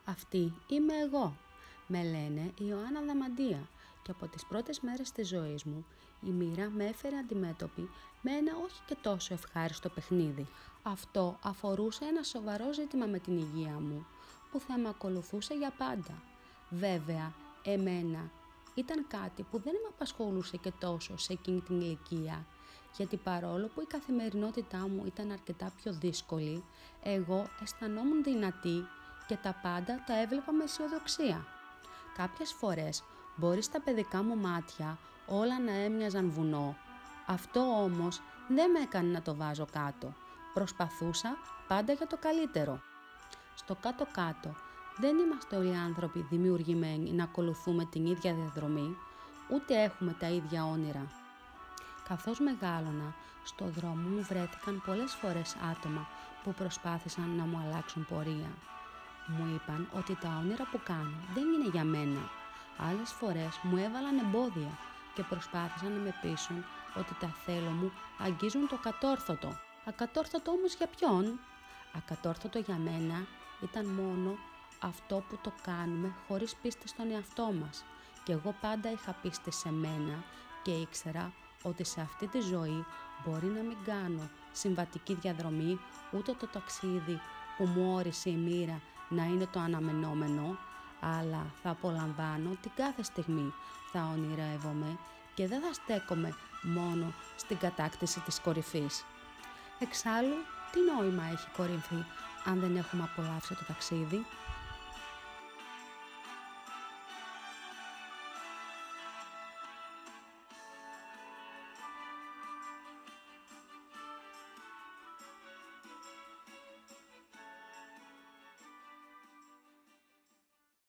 Αυτή είμαι εγώ. Με λένε Ιωάννα Δαμαντία και από τις πρώτες μέρες της ζωής μου η μοίρα με έφερε αντιμέτωπη με ένα όχι και τόσο ευχάριστο παιχνίδι. Αυτό αφορούσε ένα σοβαρό ζήτημα με την υγεία μου που θα με ακολουθούσε για πάντα. Βέβαια, εμένα ήταν κάτι που δεν με απασχολούσε και τόσο σε εκείνη την ηλικία, γιατί παρόλο που η καθημερινότητά μου ήταν αρκετά πιο δύσκολη, εγώ αισθανόμουν δυνατή και τα πάντα τα έβλεπα με αισιοδοξία. Κάποιες φορές μπορεί στα παιδικά μου μάτια όλα να έμοιαζαν βουνό. Αυτό όμως δεν με έκανε να το βάζω κάτω. Προσπαθούσα πάντα για το καλύτερο. Στο κάτω-κάτω δεν είμαστε όλοι άνθρωποι δημιουργημένοι να ακολουθούμε την ίδια διαδρομή, ούτε έχουμε τα ίδια όνειρα. Καθώς μεγάλωνα, στο δρόμο μου βρέθηκαν πολλές φορές άτομα που προσπάθησαν να μου αλλάξουν πορεία. Μου είπαν ότι τα όνειρα που κάνω δεν είναι για μένα. Άλλες φορές μου έβαλαν εμπόδια και προσπάθησαν να με πείσουν ότι τα θέλω μου αγγίζουν το ακατόρθωτο. Ακατόρθωτο όμως για ποιον? Ακατόρθωτο για μένα ήταν μόνο αυτό που το κάνουμε χωρίς πίστη στον εαυτό μας. Και εγώ πάντα είχα πίστη σε μένα και ήξερα ότι σε αυτή τη ζωή μπορεί να μην κάνω συμβατική διαδρομή, ούτε το ταξίδι που μου όρισε η μοίρα να είναι το αναμενόμενο, αλλά θα απολαμβάνω την κάθε στιγμή, θα ονειρεύομαι και δεν θα στέκομαι μόνο στην κατάκτηση της κορυφής. Εξάλλου, τι νόημα έχει κορυφή αν δεν έχουμε απολαύσει το ταξίδι?